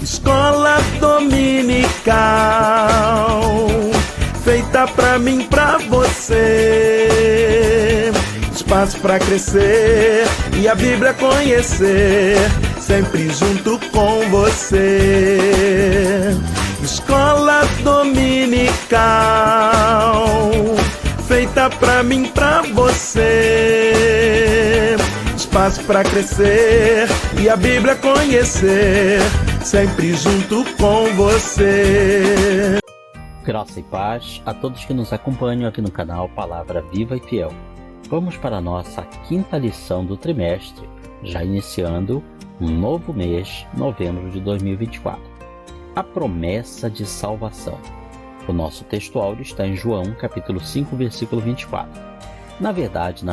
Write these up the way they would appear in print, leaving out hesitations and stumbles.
Escola dominical, feita pra mim, pra você. Espaço pra crescer e a Bíblia conhecer, sempre junto com você. Escola dominical, feita pra mim, pra você. Espaço pra crescer e a Bíblia conhecer, sempre junto com você. Graça e paz a todos que nos acompanham aqui no canal Palavra Viva e Fiel. Vamos para a nossa quinta lição do trimestre, já iniciando um novo mês, novembro de 2024. A promessa de salvação. O nosso texto áudio está em João, capítulo 5, versículo 24. Na verdade,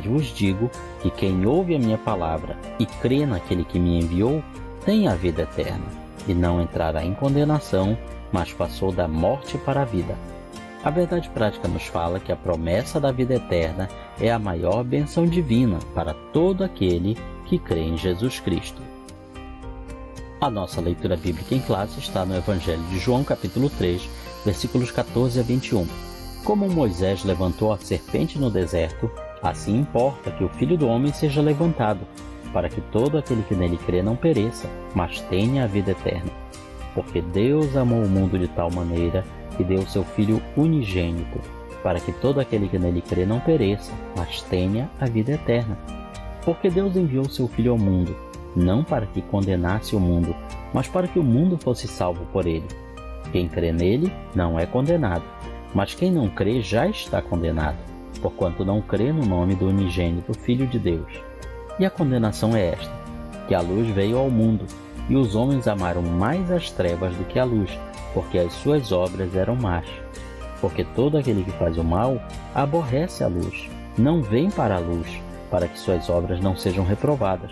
vos digo que quem ouve a minha palavra e crê naquele que me enviou, tem a vida eterna, e não entrará em condenação, mas passou da morte para a vida. A verdade prática nos fala que a promessa da vida eterna é a maior bênção divina para todo aquele que crê em Jesus Cristo. A nossa leitura bíblica em classe está no Evangelho de João, capítulo 3, versículos 14 a 21. Como Moisés levantou a serpente no deserto, assim importa que o Filho do Homem seja levantado, para que todo aquele que nele crê não pereça, mas tenha a vida eterna. Porque Deus amou o mundo de tal maneira que deu o seu Filho unigênito, para que todo aquele que nele crê não pereça, mas tenha a vida eterna. Porque Deus enviou o seu Filho ao mundo, não para que condenasse o mundo, mas para que o mundo fosse salvo por ele. Quem crê nele não é condenado, mas quem não crê já está condenado, porquanto não crê no nome do unigênito Filho de Deus. E a condenação é esta, que a luz veio ao mundo, e os homens amaram mais as trevas do que a luz, porque as suas obras eram más. Porque todo aquele que faz o mal aborrece a luz, não vem para a luz, para que suas obras não sejam reprovadas.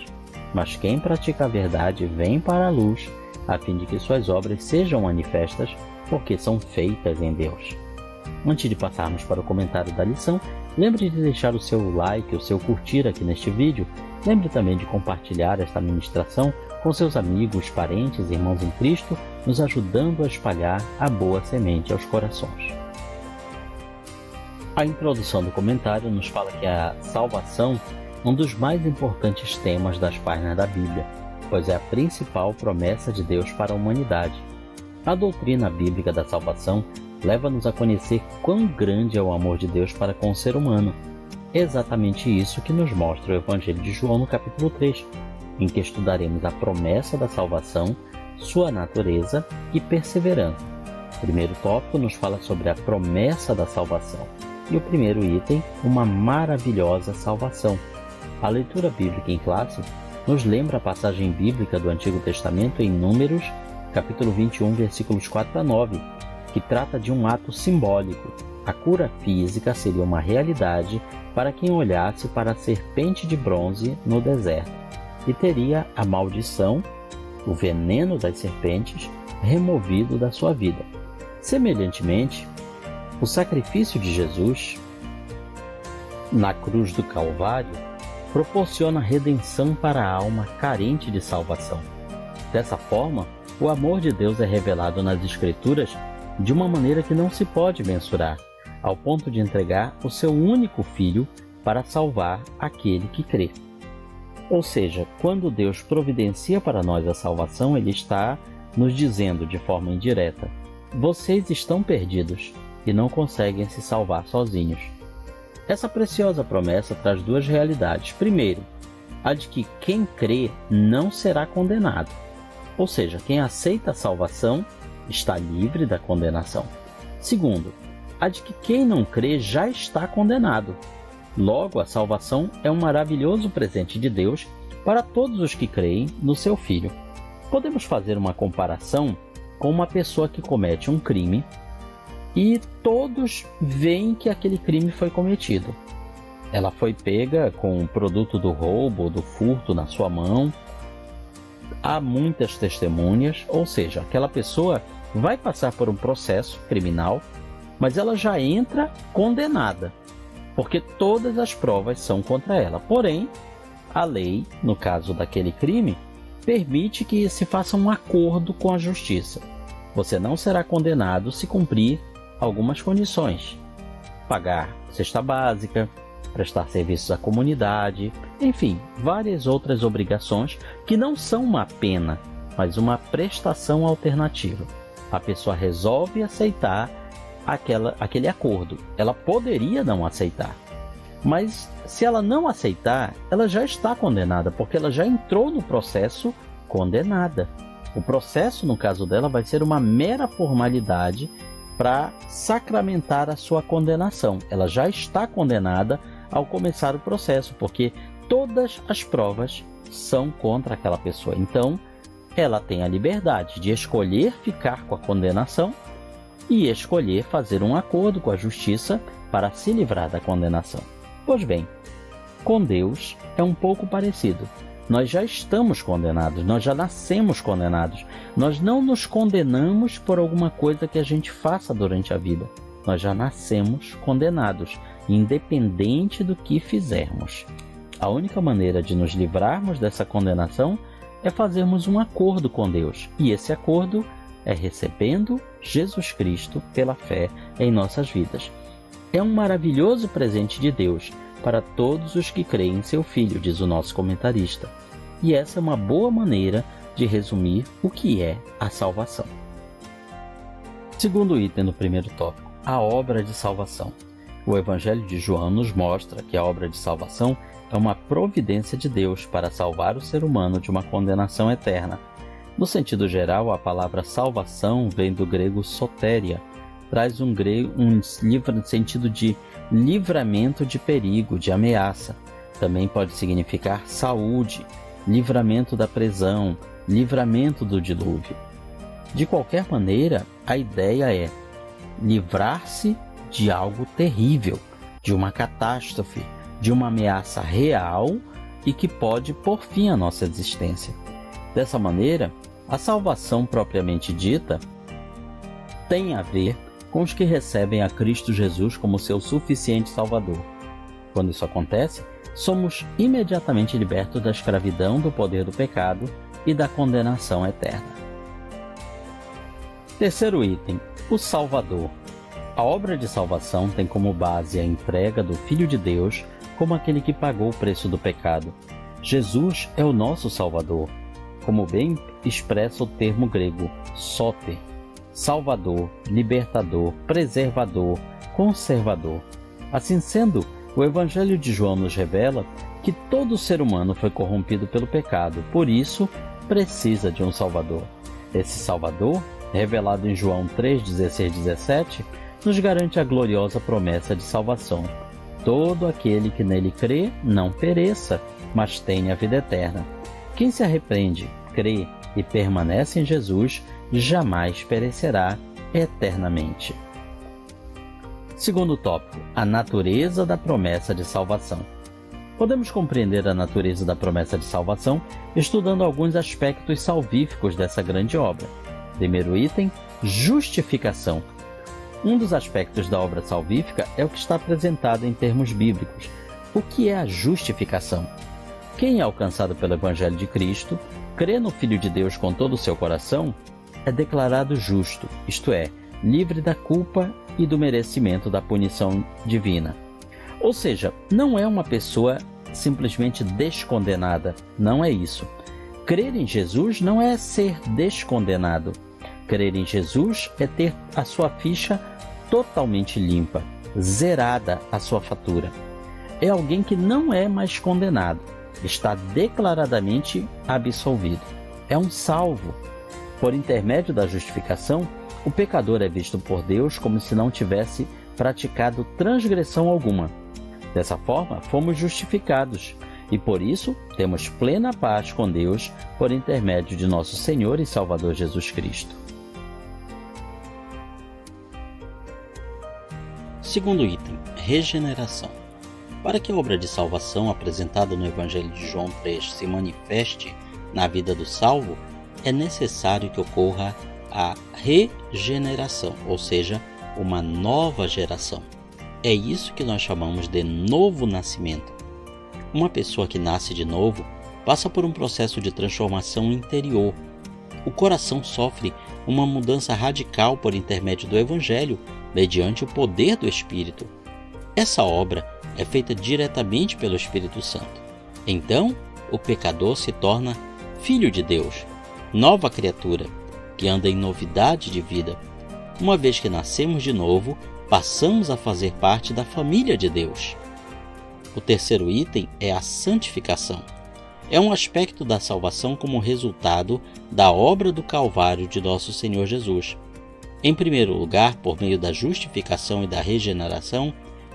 Mas quem pratica a verdade vem para a luz, a fim de que suas obras sejam manifestas, porque são feitas em Deus. Antes de passarmos para o comentário da lição, lembre de deixar o seu like, o seu curtir aqui neste vídeo. Lembre também de compartilhar esta ministração com seus amigos, parentes, irmãos em Cristo, nos ajudando a espalhar a boa semente aos corações. A introdução do comentário nos fala que a salvação é um dos mais importantes temas das páginas da Bíblia, pois é a principal promessa de Deus para a humanidade. A doutrina bíblica da salvação leva-nos a conhecer quão grande é o amor de Deus para com o ser humano. É exatamente isso que nos mostra o Evangelho de João no capítulo 3, em que estudaremos a promessa da salvação, sua natureza e perseverança. O primeiro tópico nos fala sobre a promessa da salvação e o primeiro item, uma maravilhosa salvação. A leitura bíblica em classe nos lembra a passagem bíblica do Antigo Testamento em Números, capítulo 21, versículos 4 a 9, que trata de um ato simbólico. A cura física seria uma realidade para quem olhasse para a serpente de bronze no deserto, e teria a maldição, o veneno das serpentes, removido da sua vida. Semelhantemente, o sacrifício de Jesus na cruz do Calvário proporciona redenção para a alma carente de salvação. Dessa forma, o amor de Deus é revelado nas Escrituras de uma maneira que não se pode mensurar, ao ponto de entregar o seu único Filho para salvar aquele que crê. Ou seja, quando Deus providencia para nós a salvação, Ele está nos dizendo de forma indireta: vocês estão perdidos e não conseguem se salvar sozinhos. Essa preciosa promessa traz duas realidades. Primeiro, a de que quem crê não será condenado. Ou seja, quem aceita a salvação está livre da condenação. Segundo, a de que quem não crê já está condenado. Logo, a salvação é um maravilhoso presente de Deus para todos os que creem no seu Filho. Podemos fazer uma comparação com uma pessoa que comete um crime e todos veem que aquele crime foi cometido. Ela foi pega com o produto do roubo ou do furto na sua mão. Há muitas testemunhas, ou seja, aquela pessoa vai passar por um processo criminal, mas ela já entra condenada, porque todas as provas são contra ela. Porém, a lei, no caso daquele crime, permite que se faça um acordo com a justiça. Você não será condenado se cumprir algumas condições: pagar cesta básica, prestar serviços à comunidade, enfim, várias outras obrigações que não são uma pena, mas uma prestação alternativa. A pessoa resolve aceitar aquele acordo. Ela poderia não aceitar, mas se ela não aceitar, ela já está condenada, porque ela já entrou no processo condenada. O processo, no caso dela, vai ser uma mera formalidade para sacramentar a sua condenação. Ela já está condenada ao começar o processo, porque todas as provas são contra aquela pessoa. Então, ela tem a liberdade de escolher ficar com a condenação e escolher fazer um acordo com a justiça para se livrar da condenação. Pois bem, com Deus é um pouco parecido. Nós já estamos condenados, nós já nascemos condenados. Nós não nos condenamos por alguma coisa que a gente faça durante a vida. Nós já nascemos condenados, independente do que fizermos. A única maneira de nos livrarmos dessa condenação é fazermos um acordo com Deus. E esse acordo é recebendo Jesus Cristo pela fé em nossas vidas. É um maravilhoso presente de Deus para todos os que creem em seu Filho, diz o nosso comentarista. E essa é uma boa maneira de resumir o que é a salvação. Segundo item do primeiro tópico, a obra de salvação. O Evangelho de João nos mostra que a obra de salvação é uma providência de Deus para salvar o ser humano de uma condenação eterna. No sentido geral, a palavra salvação vem do grego soteria, traz um sentido de livramento de perigo, de ameaça. Também pode significar saúde, livramento da prisão, livramento do dilúvio. De qualquer maneira, a ideia é livrar-se de algo terrível, de uma catástrofe, de uma ameaça real e que pode pôr fim à nossa existência. Dessa maneira, a salvação propriamente dita tem a ver com os que recebem a Cristo Jesus como seu suficiente Salvador. Quando isso acontece, somos imediatamente libertos da escravidão, do poder do pecado e da condenação eterna. Terceiro item, o Salvador. A obra de salvação tem como base a entrega do Filho de Deus como aquele que pagou o preço do pecado. Jesus é o nosso Salvador, como bem expressa o termo grego soter, Salvador, libertador, preservador, conservador. Assim sendo, o Evangelho de João nos revela que todo ser humano foi corrompido pelo pecado, por isso precisa de um Salvador. Esse Salvador, revelado em João 3:16-17, nos garante a gloriosa promessa de salvação. Todo aquele que nele crê não pereça, mas tenha a vida eterna. Quem se arrepende, crê e permanece em Jesus, jamais perecerá eternamente. Segundo tópico, a natureza da promessa de salvação. Podemos compreender a natureza da promessa de salvação estudando alguns aspectos salvíficos dessa grande obra. Primeiro item, justificação. Um dos aspectos da obra salvífica é o que está apresentado em termos bíblicos. O que é a justificação? Quem é alcançado pelo Evangelho de Cristo, crê no Filho de Deus com todo o seu coração, é declarado justo, isto é, livre da culpa e do merecimento da punição divina. Ou seja, não é uma pessoa simplesmente descondenada, não é isso. Crer em Jesus não é ser descondenado. Crer em Jesus é ter a sua ficha totalmente limpa, zerada a sua fatura. É alguém que não é mais condenado, está declaradamente absolvido. É um salvo. Por intermédio da justificação, o pecador é visto por Deus como se não tivesse praticado transgressão alguma. Dessa forma, fomos justificados e por isso temos plena paz com Deus por intermédio de nosso Senhor e Salvador Jesus Cristo. Segundo item, regeneração. Para que a obra de salvação apresentada no Evangelho de João 3 se manifeste na vida do salvo, é necessário que ocorra a regeneração, ou seja, uma nova geração. É isso que nós chamamos de novo nascimento. Uma pessoa que nasce de novo passa por um processo de transformação interior. O coração sofre uma mudança radical por intermédio do Evangelho, mediante o poder do Espírito. Essa obra é feita diretamente pelo Espírito Santo. Então, o pecador se torna filho de Deus, nova criatura, que anda em novidade de vida. Uma vez que nascemos de novo, passamos a fazer parte da família de Deus. O terceiro item é a santificação. É um aspecto da salvação como resultado da obra do Calvário de nosso Senhor Jesus. Em primeiro lugar, por meio da justificação e da regeneração,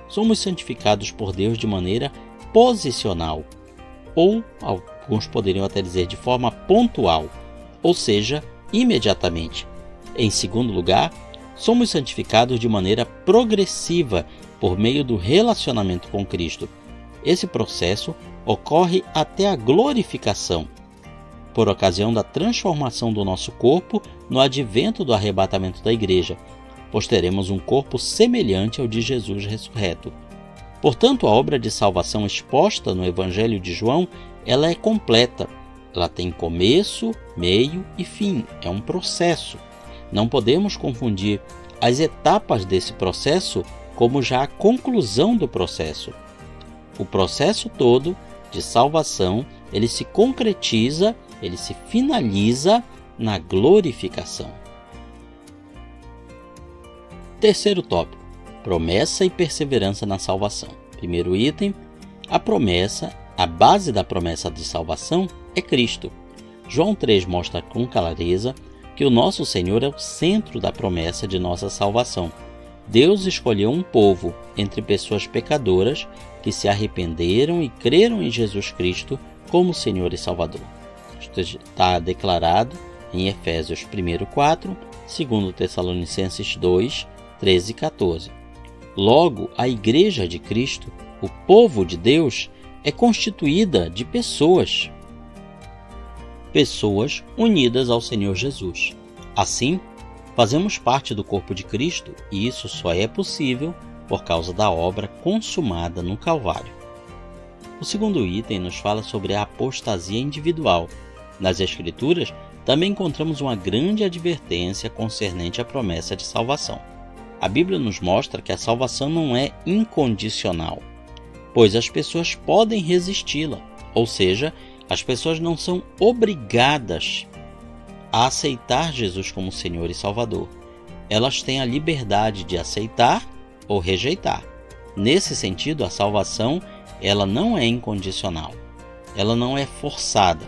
somos santificados por Deus de maneira posicional, ou alguns poderiam até dizer de forma pontual, ou seja, imediatamente. Em segundo lugar, somos santificados de maneira progressiva por meio do relacionamento com Cristo. Esse processo ocorre até a glorificação, por ocasião da transformação do nosso corpo no advento do arrebatamento da igreja, pois teremos um corpo semelhante ao de Jesus ressurreto. Portanto, a obra de salvação exposta no Evangelho de João, ela é completa. Ela tem começo, meio e fim. É um processo. Não podemos confundir as etapas desse processo como já a conclusão do processo. O processo todo de salvação, ele se concretiza, ele se finaliza na glorificação. Terceiro tópico: promessa e perseverança na salvação. Primeiro item: a promessa, a base da promessa de salvação é Cristo. João 3 mostra com clareza que o nosso Senhor é o centro da promessa de nossa salvação. Deus escolheu um povo entre pessoas pecadoras que se arrependeram e creram em Jesus Cristo como Senhor e Salvador. Isto está declarado em Efésios 1:4, 2 Tessalonicenses 2, 13 e 14. Logo, a Igreja de Cristo, o povo de Deus, é constituída de pessoas unidas ao Senhor Jesus. Assim, fazemos parte do corpo de Cristo e isso só é possível por causa da obra consumada no Calvário. O segundo item nos fala sobre a apostasia individual. Nas Escrituras, também encontramos uma grande advertência concernente à promessa de salvação. A Bíblia nos mostra que a salvação não é incondicional, pois as pessoas podem resisti-la, ou seja, as pessoas não são obrigadas a aceitar Jesus como Senhor e Salvador. Elas têm a liberdade de aceitar ou rejeitar. Nesse sentido, a salvação, ela não é incondicional, ela não é forçada.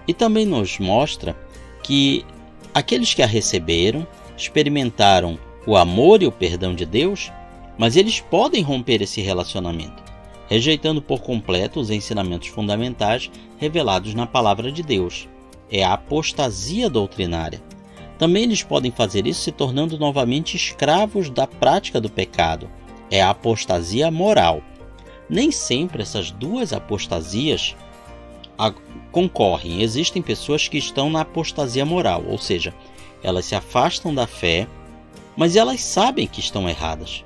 E também nos mostra que aqueles que a receberam experimentaram o amor e o perdão de Deus, mas eles podem romper esse relacionamento, rejeitando por completo os ensinamentos fundamentais revelados na palavra de Deus. É a apostasia doutrinária. Também eles podem fazer isso se tornando novamente escravos da prática do pecado. É a apostasia moral. Nem sempre essas duas apostasias concorrem. Existem pessoas que estão na apostasia moral, ou seja, elas se afastam da fé, mas elas sabem que estão erradas.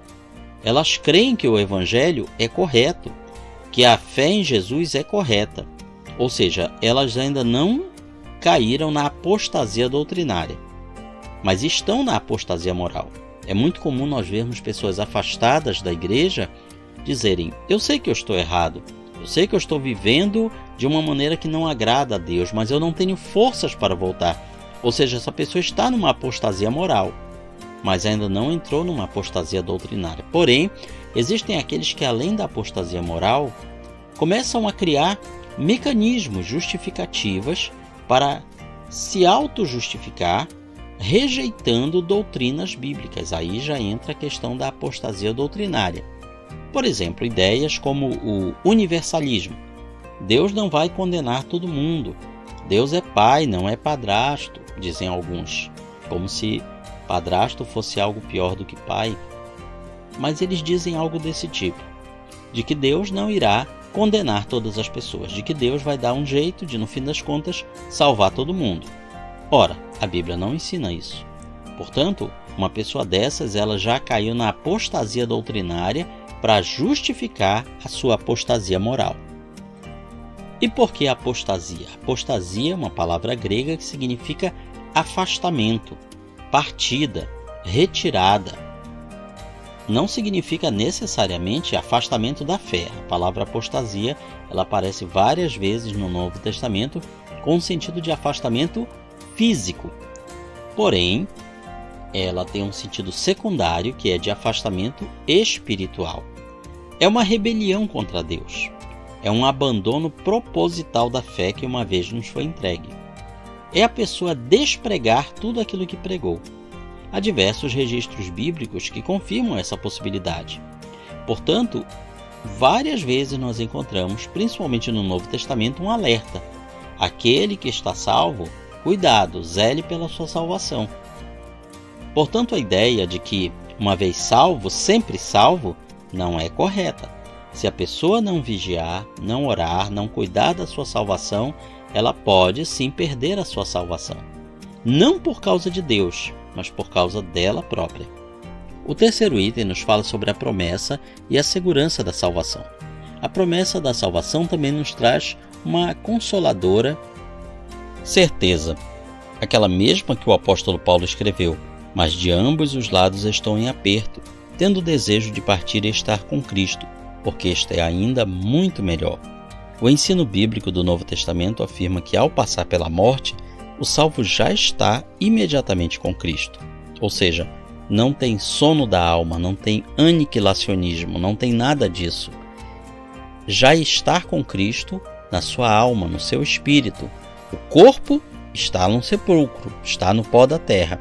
Elas creem que o Evangelho é correto, que a fé em Jesus é correta, ou seja, elas ainda não caíram na apostasia doutrinária, mas estão na apostasia moral. É muito comum nós vermos pessoas afastadas da igreja dizerem: eu sei que eu estou errado, eu sei que eu estou vivendo de uma maneira que não agrada a Deus, mas eu não tenho forças para voltar. Ou seja, essa pessoa está numa apostasia moral, mas ainda não entrou numa apostasia doutrinária. Porém, existem aqueles que, além da apostasia moral, começam a criar mecanismos justificativas para se auto-justificar, rejeitando doutrinas bíblicas. Aí já entra a questão da apostasia doutrinária. Por exemplo, ideias como o universalismo. Deus não vai condenar todo mundo. Deus é pai, não é padrasto, dizem alguns, como se padrasto fosse algo pior do que pai. Mas eles dizem algo desse tipo, de que Deus não irá condenar todas as pessoas, de que Deus vai dar um jeito de, no fim das contas, salvar todo mundo. Ora, a Bíblia não ensina isso. Portanto, uma pessoa dessas, ela já caiu na apostasia doutrinária para justificar a sua apostasia moral. E por que apostasia? Apostasia é uma palavra grega que significa afastamento, partida, retirada. Não significa necessariamente afastamento da fé. A palavra apostasia, ela aparece várias vezes no Novo Testamento com o sentido de afastamento físico. Porém, ela tem um sentido secundário, que é de afastamento espiritual. É uma rebelião contra Deus. É um abandono proposital da fé que uma vez nos foi entregue. É a pessoa despregar tudo aquilo que pregou. Há diversos registros bíblicos que confirmam essa possibilidade. Portanto, várias vezes nós encontramos, principalmente no Novo Testamento, um alerta. Aquele que está salvo, cuidado, zele pela sua salvação. Portanto, a ideia de que, uma vez salvo, sempre salvo, não é correta. Se a pessoa não vigiar, não orar, não cuidar da sua salvação, ela pode sim perder a sua salvação. Não por causa de Deus, mas por causa dela própria. O terceiro item nos fala sobre a promessa e a segurança da salvação. A promessa da salvação também nos traz uma consoladora certeza, aquela mesma que o apóstolo Paulo escreveu: mas de ambos os lados estou em aperto, tendo o desejo de partir e estar com Cristo, porque este é ainda muito melhor. O ensino bíblico do Novo Testamento afirma que ao passar pela morte, o salvo já está imediatamente com Cristo. Ou seja, não tem sono da alma, não tem aniquilacionismo, não tem nada disso. Já estar com Cristo na sua alma, no seu espírito. O corpo está no sepulcro, está no pó da terra,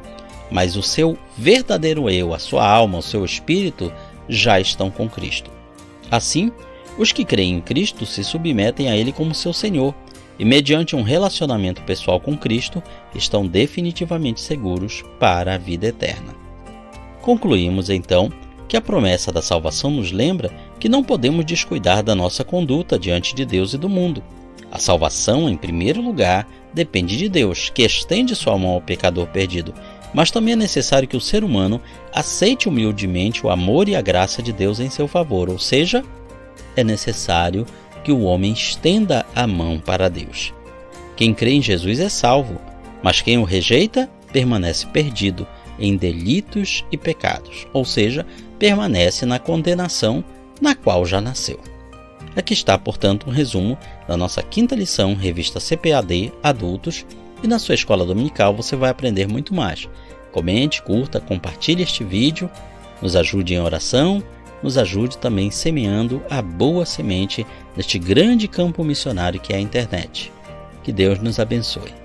mas o seu verdadeiro eu, a sua alma, o seu espírito, já estão com Cristo. Assim, os que creem em Cristo se submetem a Ele como seu Senhor e, mediante um relacionamento pessoal com Cristo, estão definitivamente seguros para a vida eterna. Concluímos, então, que a promessa da salvação nos lembra que não podemos descuidar da nossa conduta diante de Deus e do mundo. A salvação, em primeiro lugar, depende de Deus, que estende sua mão ao pecador perdido, mas também é necessário que o ser humano aceite humildemente o amor e a graça de Deus em seu favor, ou seja, é necessário que o homem estenda a mão para Deus. Quem crê em Jesus é salvo, mas quem o rejeita permanece perdido em delitos e pecados, ou seja, permanece na condenação na qual já nasceu. Aqui está, portanto, um resumo da nossa quinta lição, revista CPAD Adultos, e na sua escola dominical você vai aprender muito mais. Comente, curta, compartilhe este vídeo, nos ajude em oração, nos ajude também semeando a boa semente neste grande campo missionário que é a internet. Que Deus nos abençoe.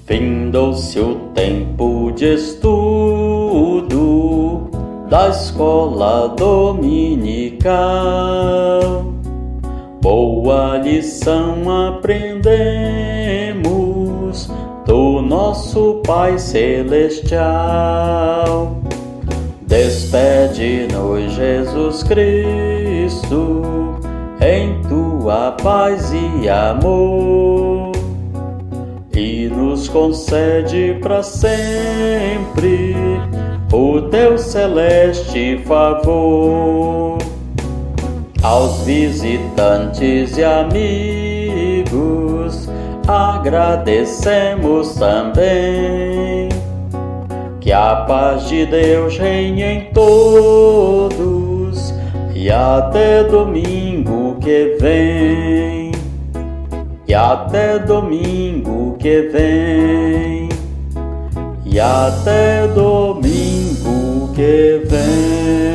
Findou-se o tempo de estudo da escola dominical. Boa lição aprendemos do nosso Pai Celestial. Despede-nos, Jesus Cristo, em tua paz e amor, e nos concede para sempre o teu celeste favor. Aos visitantes e amigos agradecemos também. Que a paz de Deus reine em todos e até domingo que vem. E até domingo que vem. E até domingo que vem.